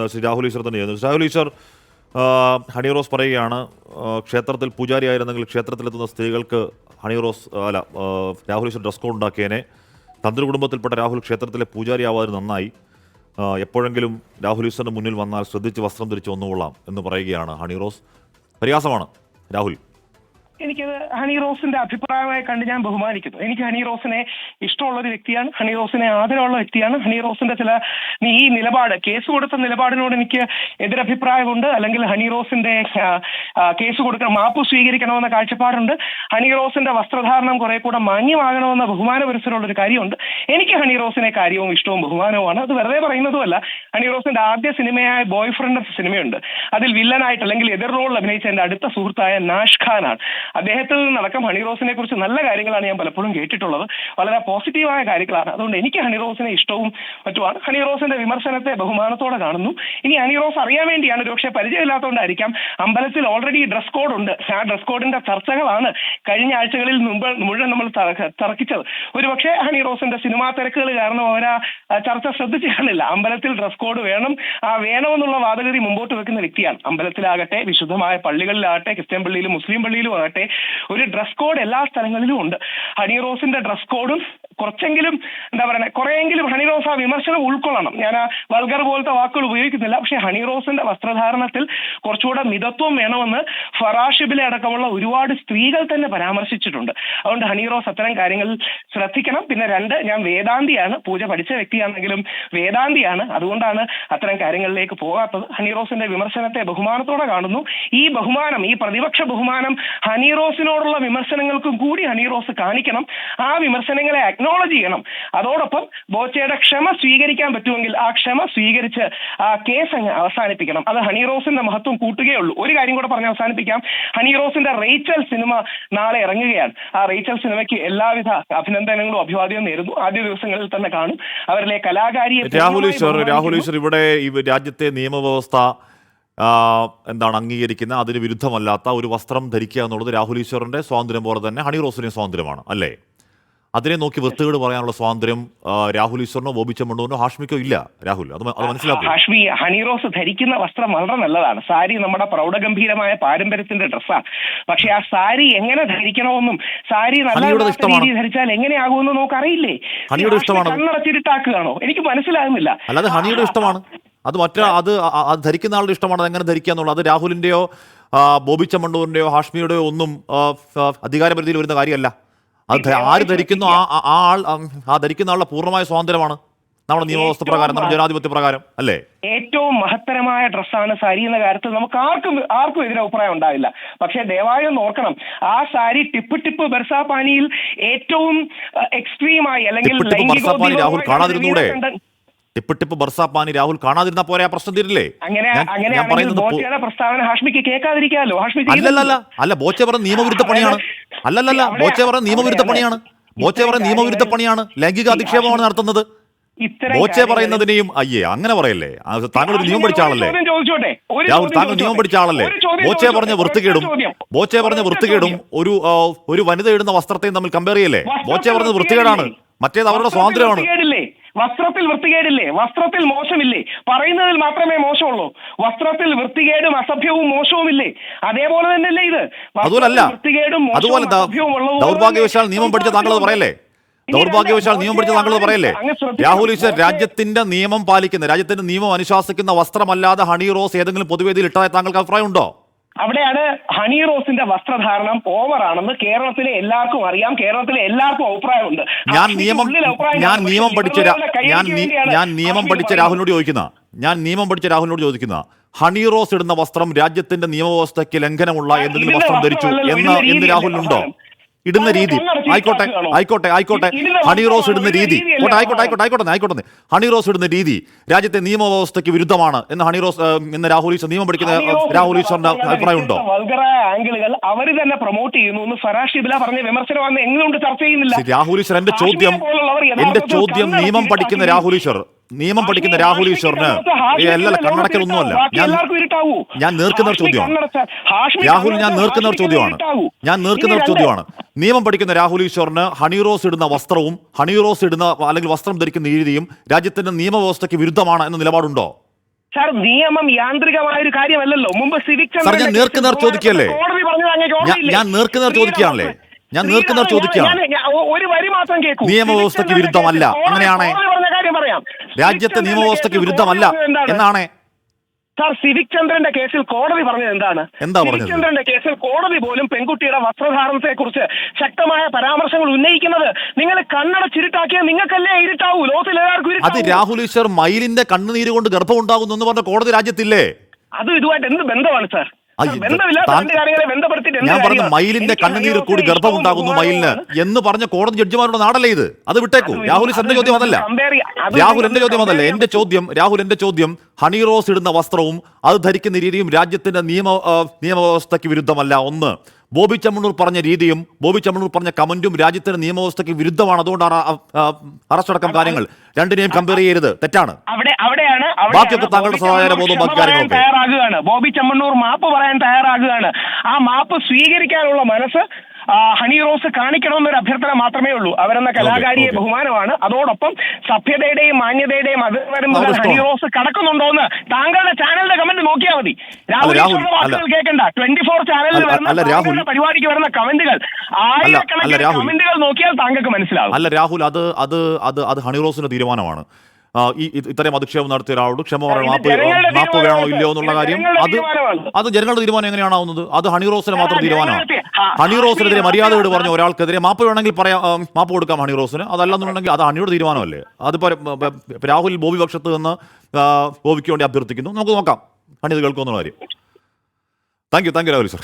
ശ്രീ രാഹുൽ ഈശ്വർ തന്നെ ചെയ്യുന്നത്. രാഹുൽ ഈശ്വർ, ഹണി റോസ് പറയുകയാണ്, ക്ഷേത്രത്തിൽ പൂജാരിയായിരുന്നെങ്കിൽ ക്ഷേത്രത്തിലെത്തുന്ന സ്ത്രീകൾക്ക് രാഹുൽ ഈശ്വർ ഡ്രസ് കോഡ് ഉണ്ടാക്കിയേനെ. തന്ത്രി കുടുംബത്തിൽപ്പെട്ട രാഹുൽ ക്ഷേത്രത്തിലെ പൂജാരിയാവാതെ നന്നായി. എപ്പോഴെങ്കിലും രാഹുൽ ഈശ്വറിന് മുന്നിൽ വന്നാൽ ശ്രദ്ധിച്ച് വസ്ത്രം ധരിച്ച് വന്നുകൊള്ളാം എന്ന് പറയുകയാണ് ഹണി റോസ്. പരിഹാസമാണ് രാഹുൽ. എനിക്കത് ഹണി റോസിന്റെ അഭിപ്രായമായി കണ്ട് ഞാൻ ബഹുമാനിക്കുന്നു. എനിക്ക് ഹണി റോസിനെ ഇഷ്ടമുള്ള ഒരു വ്യക്തിയാണ്, ഹണി റോസിനെ ആദരവുള്ള വ്യക്തിയാണ്. ഹണി റോസിന്റെ ഈ നിലപാട്, കേസ് കൊടുത്ത നിലപാടിനോട് എനിക്ക് എതിരഭിപ്രായമുണ്ട്. അല്ലെങ്കിൽ ഹണി റോസിന്റെ കേസ് കൊടുക്കണം, മാപ്പ് സ്വീകരിക്കണമെന്ന കാഴ്ചപ്പാടുണ്ട്. ഹണി റോസിന്റെ വസ്ത്രധാരണം കുറെ കൂടെ മാന്യമാകണമെന്ന ബഹുമാനപരസ്പരമുള്ള ഒരു കാര്യമുണ്ട്. എനിക്ക് ഹണി റോസിനെ കാര്യവും ഇഷ്ടവും ബഹുമാനവുമാണ്. അത് വെറുതെ പറയുന്നതുമല്ല. ഹണി റോസിന്റെ ആദ്യ സിനിമയായ ബോയ് ഫ്രണ്ട് സിനിമയുണ്ട്. അതിൽ വില്ലനായിട്ട് അല്ലെങ്കിൽ എതിർ റോളിൽ അഭിനയിച്ച എന്റെ അടുത്ത സുഹൃത്തായ നാഷ് ഖാനാണ്. അദ്ദേഹത്തിൽ നിന്നടക്കം ഹണി റോസിനെ കുറിച്ച് നല്ല കാര്യങ്ങളാണ് ഞാൻ പലപ്പോഴും കേട്ടിട്ടുള്ളത്. വളരെ പോസിറ്റീവായ കാര്യങ്ങളാണ്. അതുകൊണ്ട് എനിക്ക് ഹണി റോസിനെ ഇഷ്ടവും മറ്റുമാണ്. ഹണി റോസിന്റെ വിമർശനത്തെ ബഹുമാനത്തോടെ കാണുന്നു. ഇനി ഹണി റോസ് അറിയാൻ വേണ്ടിയാണ്, ഒരുപക്ഷെ പരിചയമില്ലാത്തതുകൊണ്ടായിരിക്കാം, അമ്പലത്തിൽ ഓൾറെഡി ഡ്രസ് കോഡ് ഉണ്ട്. ആ ഡ്രസ് കോഡിന്റെ ചർച്ചകളാണ് കഴിഞ്ഞ ആഴ്ചകളിൽ മുഴുവൻ നമ്മൾ തർക്കിച്ചത്. ഒരുപക്ഷെ ഹണി റോസിന്റെ സിനിമാ തിരക്കുകൾ കാരണം അവരാ ചർച്ച ശ്രദ്ധിച്ചു കാണില്ല. അമ്പലത്തിൽ ഡ്രസ് കോഡ് വേണമെന്നുള്ള വാദഗതി മുമ്പോട്ട് വെക്കുന്ന വ്യക്തിയാണ്. അമ്പലത്തിലാകട്ടെ, വിശുദ്ധമായ പള്ളികളിലാകട്ടെ, ക്രിസ്ത്യൻ പള്ളിയിലും മുസ്ലിം പള്ളിയിലും ആകട്ടെ, ഒരു ഡ്രസ് കോഡ് എല്ലാ സ്ഥലങ്ങളിലും ഉണ്ട്. ഹണി റോസിന്റെ ഡ്രസ് കോഡും കുറച്ചെങ്കിലും കുറെയെങ്കിലും ഹണി റോസ് ആ വിമർശനം ഉൾക്കൊള്ളണം. ഞാൻ ആ വൾഗർ പോലത്തെ വാക്കുകൾ ഉപയോഗിക്കുന്നില്ല. പക്ഷെ ഹണി റോസിന്റെ വസ്ത്രധാരണത്തിൽ കുറച്ചുകൂടെ മിതത്വം വേണമെന്ന് ഫറാഷിബിലെ അടക്കമുള്ള ഒരുപാട് സ്ത്രീകൾ തന്നെ പരാമർശിച്ചിട്ടുണ്ട്. അതുകൊണ്ട് ഹണി റോസ് അത്തരം കാര്യങ്ങളിൽ ശ്രദ്ധിക്കണം. പിന്നെ ഞാൻ വേദാന്തിയാണ്, പൂജ പഠിച്ച വ്യക്തിയാണെങ്കിലും വേദാന്തിയാണ്. അതുകൊണ്ടാണ് അത്തരം കാര്യങ്ങളിലേക്ക് പോകാത്തത്. ഹണി റോസിന്റെ വിമർശനത്തെ ബഹുമാനത്തോടെ കാണുന്നു. ഈ ബഹുമാനം, ഈ പ്രതിപക്ഷ ബഹുമാനം ഹണി റോസിനോടുള്ള വിമർശനങ്ങൾക്കും കൂടി ഹണി റോസ് കാണിക്കണം. ആ വിമർശനങ്ങളെ അക്നോളജ് ചെയ്യണം. അതോടൊപ്പം ബോച്ചയുടെ ക്ഷമ സ്വീകരിക്കാൻ പറ്റുമെങ്കിൽ ആ ക്ഷമ സ്വീകരിച്ച് ആ കേസ് അങ്ങ് അവസാനിപ്പിക്കണം. അത് ഹണി റോസിന്റെ മഹത്വം കൂട്ടുകയുള്ളൂ. ഒരു കാര്യം കൂടെ പറഞ്ഞ് അവസാനിപ്പിക്കാം. ഹണി റോസിന്റെ റേച്ചൽ സിനിമ നാളെ ഇറങ്ങുകയാണ്. ആ റേച്ചൽ സിനിമയ്ക്ക് എല്ലാവിധ അഭിനന്ദനങ്ങളും അഭിവാദ്യവും നേരുന്നു. ആദ്യ ദിവസങ്ങളിൽ തന്നെ കാണും. അവരിലെ കലാകാരിയെ രാഹുൽ ഈശ്വർ, ഇവിടെ ഈ രാജ്യത്തെ നിയമവ്യവസ്ഥ അംഗീകരിക്കുന്ന, അതിന് വിരുദ്ധമല്ലാത്ത ഒരു വസ്ത്രം ധരിക്കുക എന്നുള്ളത് രാഹുൽ ഈശ്വറിന്റെ സ്വാതന്ത്ര്യം പോലെ തന്നെ ഹണി റോസിന്റെ സ്വാതന്ത്ര്യമാണ്, അല്ലേ? അതിനെ നോക്കി വൃത്തികേട് പറയാനുള്ള സ്വാതന്ത്ര്യം രാഹുൽ ഈശ്വറിനോ ബോബി ചെമ്മണ്ണൂരിനോ ഹാഷ്മിക്കോ ഇല്ല. രാഹുൽ അത് മനസ്സിലാക്കും. ഹാഷ്മി, ഹണി റോസ് ധരിക്കുന്ന വസ്ത്രം വളരെ നല്ലതാണ്. സാരി നമ്മുടെ പ്രൗഢഗംഭീരമായ പാരമ്പര്യത്തിന്റെ ഡ്രസ്സാണ്. പക്ഷെ ആ സാരി എങ്ങനെ ധരിക്കണമെന്നും സാരി നല്ല രീതി ധരിച്ചാൽ എങ്ങനെയാകുമെന്ന് നമുക്കറിയില്ലേ. ഹണിയുടെ ഇഷ്ടമാണ്. കണ്ണടച്ചിട്ടാക്കുകയാണോ? എനിക്ക് മനസ്സിലാകുന്നില്ല. അല്ലാതെ ഹണിയുടെ ഇഷ്ടമാണ്. അത് അത് ധരിക്കുന്ന ആളുടെ ഇഷ്ടമാണ്. അതെങ്ങനെ ധരിക്കുക എന്നുള്ളത് അത് രാഹുലിന്റെയോ ബോബി ചെമ്മണ്ണൂരിന്റെയോ ഹാഷ്മിയുടെയോ ഒന്നും അധികാരപരിധിയിൽ വരുന്ന കാര്യമല്ല. അത് ആര് ധരിക്കുന്നു ആ ആൾ, ആ ധരിക്കുന്ന ആളുടെ പൂർണ്ണമായ സ്വാതന്ത്ര്യമാണ് നമ്മുടെ നിയമവ്യവസ്ഥ പ്രകാരം, നമ്മുടെ ജനാധിപത്യ പ്രകാരം, അല്ലേ? ഏറ്റവും മഹത്തരമായ ഡ്രസ്സാണ് സാരി എന്ന കാര്യത്തിൽ നമുക്ക് ആർക്കും എതിരഭിപ്രായം ഉണ്ടാവില്ല. പക്ഷെ ദയവായി ഒന്ന് ഓർക്കണം, ആ സാരി ടിപ്പ് ബർസാപാനിയിൽ ഏറ്റവും എക്സ്ട്രീമായി അല്ലെങ്കിൽ രാഹുൽ കാണാതിരുന്നൂടെ? ടിപ്പ് ബർസാപാനി രാഹുൽ കാണാതിരുന്ന പോരെ, ആ പ്രശ്നം തീരില്ലേ? പ്രസ്താവന ഹാഷ്മിക്ക് കേൾക്കാതിരിക്കാമല്ലോ. അല്ല, ബോച്ചെ പറഞ്ഞ നിയമവിരുദ്ധ പണിയാണ്. ബോച്ചെ പറഞ്ഞ നിയമവിരുദ്ധ പണിയാണ്. ബോച്ചെ പറഞ്ഞ നിയമവിരുദ്ധ പണിയാണ്. ലൈംഗിക അധിക്ഷേപമാണ് നടത്തുന്നത്. ബോച്ചെ പറയുന്നതിനെയും അങ്ങനെ പറയല്ലേ? താങ്കൾ ഒരു നിയമം പഠിച്ച ആളല്ലേ രാഹുൽ? താങ്കൾ നിയമം പഠിച്ച ആളല്ലേ? ബോച്ചെ പറഞ്ഞ വൃത്തികേടും ഒരു വനിത ഇടുന്ന വസ്ത്രത്തെയും തമ്മിൽ കമ്പയർ ചെയ്യല്ലേ? ബോച്ചെ പറഞ്ഞത് വൃത്തികേടാണ്, മറ്റേത് അവരുടെ സ്വാതന്ത്ര്യമാണ്. വസ്ത്രത്തിൽ വൃത്തികേടില്ലേ? വസ്ത്രത്തിൽ മോശമില്ലേ? പറയുന്നതിൽ മാത്രമേ മോശമുള്ളൂ. വസ്ത്രത്തിൽ വൃത്തികേടും അസഭ്യവും മോശവുമില്ലേ? അതേപോലെ തന്നെയല്ലേ ഇത്? അതുപോലല്ല. അതുപോലെ ദൗർഭാഗ്യവശാൽ നിയമം പഠിച്ച താങ്കളത് പറയല്ലേ? രാഹുൽ ഈശ്വർ രാജ്യത്തിന്റെ നിയമം പാലിക്കുന്ന, രാജ്യത്തിന്റെ നിയമം അനുശാസിക്കുന്ന വസ്ത്രമല്ലാതെ ഹണി റോസ് ഏതെങ്കിലും പൊതുവേദിയിൽ ഇട്ടതായി താങ്കൾക്ക് അഭിപ്രായം ഉണ്ടോ? അവിടെയാണ് ഹണി റോസിന്റെ വസ്ത്രധാരണം ഓവറാണെന്ന് കേരളത്തിലെ എല്ലാവർക്കും അറിയാം. കേരളത്തിലെ എല്ലാവർക്കും അഭിപ്രായമുണ്ട്. ഞാൻ നിയമം പഠിച്ച രാഹുലിനോട് ചോദിക്കുന്ന ഹണി റോസ് ഇടുന്ന വസ്ത്രം രാജ്യത്തിന്റെ നിയമവ്യവസ്ഥയ്ക്ക് ലംഘനമുള്ള എന്തെങ്കിലും വസ്ത്രം ധരിച്ചു എന്ന് രാഹുലിനുണ്ടോ? ഇടുന്ന രീതി ആയിക്കോട്ടെ ഹണി റോസ് ഇടുന്ന രീതി ആയിക്കോട്ടെ ഹണി റോസ് ഇടുന്ന രീതി രാജ്യത്തെ നിയമവ്യവസ്ഥയ്ക്ക് വിരുദ്ധമാണ് എന്ന് രാഹുൽ ഈശ്വർ നിയമം പഠിക്കുന്ന രാഹുൽ ഈശ്വറിന്റെ അഭിപ്രായം ഉണ്ടോ? ആംഗിളുകൾ അവർ തന്നെ പ്രൊമോട്ട് ചെയ്യുന്നു. ഫറാഷിബില പറഞ്ഞ വിമർശനം എങ്ങനെയുണ്ട് ചർച്ച ചെയ്യുന്നില്ല. രാഹുൽ ഈശ്വർ, എന്റെ ചോദ്യം നിയമം പഠിക്കുന്ന രാഹുൽ ഈശ്വറിന് കണ്ണടക്കലൊന്നുമല്ല. ഞാൻ നേർക്കുന്ന ചോദ്യമാണ്. നിയമം പഠിക്കുന്ന രാഹുൽ ഈശ്വറിന് ഹണി റോസ് ഇടുന്ന വസ്ത്രവും അല്ലെങ്കിൽ വസ്ത്രം ധരിക്കുന്ന രീതിയും രാജ്യത്തിന്റെ നിയമവ്യവസ്ഥയ്ക്ക് വിരുദ്ധമാണ് എന്ന നിലപാടുണ്ടോ? സാർ നിയമം യാന്ത്രികമായ ഒരു കാര്യമല്ലല്ലോ. മുമ്പ് സിവിക് സാർ ഞാൻ നേർക്കുനേർ ചോദിക്കുകയല്ലേ, കോടതി പറഞ്ഞത് അങ്ങേക്ക് ഓർമ്മയില്ലേ? ഞാൻ നേർക്കുനേർ ചോദിക്കുകയാണല്ലേ, ഞാൻ നേർക്കുനേർ ചോദിക്കുകയാണ്. ഒരു വരി മാത്രം കേൾക്കൂ. നിയമവ്യവസ്ഥയ്ക്ക് വിരുദ്ധമല്ല, അങ്ങനെയാണ് പറഞ്ഞ കാര്യം പറയാം. രാജ്യത്തെ നിയമവ്യവസ്ഥയ്ക്ക് വിരുദ്ധമല്ല എന്നാണ് സാർ സിവിക് ചന്ദ്രന്റെ കേസിൽ കോടതി പറഞ്ഞത് എന്താണ്? സിവിക് ചന്ദ്രന്റെ കേസിൽ കോടതി പോലും പെൺകുട്ടിയുടെ വസ്ത്രധാരണത്തെ കുറിച്ച് ശക്തമായ പരാമർശങ്ങൾ ഉന്നയിക്കുന്നത് നിങ്ങൾ കണ്ണടച്ചിരുട്ടാക്കിയാൽ നിങ്ങൾക്കല്ലേ ഇരുട്ടാവൂ, ലോകത്തിൽ എല്ലാവർക്കും. അത് രാഹുൽ ഈശ്വർ മയിലിന്റെ കണ്ണുനീര് കൊണ്ട് ഗർഭം ഉണ്ടാകുന്നു എന്ന് പറഞ്ഞ കോടതി രാജ്യത്തില്ലേ? അത് ഇതുമായിട്ട് എന്ത് ബന്ധമാണ് സാർ? ഞാൻ പറഞ്ഞ മയിലിന്റെ കണ്ണുനീര് കൂടി ഗർഭം ഉണ്ടാകുന്നു മയിലിന് എന്ന് പറഞ്ഞ കോടതി ജഡ്ജിമാരുടെ നാടല്ലേ ഇത്? അത് വിട്ടേക്കൂ. രാഹുൽ എന്റെ ചോദ്യം അതല്ല, രാഹുൽ എന്റെ ചോദ്യം അതല്ല. രാഹുൽ എന്റെ ചോദ്യം ഹണി റോസ് ഇടുന്ന വസ്ത്രവും അത് ധരിക്കുന്ന രീതിയും രാജ്യത്തിന്റെ നിയമവ്യവസ്ഥയ്ക്ക് വിരുദ്ധമല്ല. ഒന്ന്, ബോബി ചെമ്മണ്ണൂർ പറഞ്ഞ രീതിയും ബോബി ചെമ്മണ്ണൂർ പറഞ്ഞ കമന്റും രാജ്യത്തിന്റെ നിയമവ്യവസ്ഥയ്ക്ക് വിരുദ്ധമാണ്, അതുകൊണ്ടാണ് അറസ്റ്റ് അടക്കം കാര്യങ്ങൾ. രണ്ടിനെയും കമ്പയർ ചെയ്യരുത്, തെറ്റാണ്. ബാക്കിയൊക്കെ താങ്കളുടെ സഹായ ബോധവും ബാക്കി കാര്യങ്ങളൊക്കെ. തയ്യാറാകുകയാണ് ബോബി ചെമ്മണ്ണൂർ മാപ്പ് പറയാൻ തയ്യാറാകുകയാണ്. ആ മാപ്പ് സ്വീകരിക്കാനുള്ള മനസ്സ് ഹണി റോസ് കാണിക്കണമെന്നൊരു അഭ്യർത്ഥന മാത്രമേ ഉള്ളൂ. അവരെന്ന കലാകാരിയെ ബഹുമാനമാണ്. അതോടൊപ്പം സഭ്യതയുടെയും മാന്യതയുടെയും അതിർവരം ഹണി റോസ് കടക്കുന്നുണ്ടോന്ന് താങ്കളുടെ ചാനലിന്റെ കമന്റ് നോക്കിയാൽ മതി. രാഹുൽ കേൾക്കണ്ട. 24 ചാനലിൽ വരുന്ന പരിപാടിക്ക് വരുന്ന കമന്റുകൾ, ആയിരക്കണക്കിന് കമന്റുകൾ നോക്കിയാൽ താങ്കൾക്ക് മനസ്സിലാവും. അല്ല രാഹുൽ, അത് ഹണി റോസിന്റെ തീരുമാനമാണ്. ഇത്രയും അധിക്ഷേപം നടത്തിയ ഒരാളോട് ക്ഷമ പറയണം, മാപ്പ് വേണോ ഇല്ലയോ എന്നുള്ള കാര്യം അത് ജനങ്ങളുടെ തീരുമാനം എങ്ങനെയാണാവുന്നത്? അത് ഹണി റോസിന് മാത്രം തീരുമാനമാണ്. ഹണി റോസിനെതിരെ മര്യാദയോട് പറഞ്ഞ ഒരാൾക്കെതിരെ മാപ്പ് വേണമെങ്കിൽ പറയാം, മാപ്പ് കൊടുക്കാം ഹണി റോസിന്. അതല്ലെന്നുണ്ടെങ്കിൽ അത് ഹണിയുടെ തീരുമാനമല്ലേ? അതിപ്പോ രാഹുൽ ബോബി പക്ഷത്ത് നിന്ന് ബോബിക്ക് വേണ്ടി അഭ്യർത്ഥിക്കുന്നു. നമുക്ക് നോക്കാം ഹണി ഇത് കേൾക്കുമെന്നുള്ള കാര്യം. Thank you Rahul sir.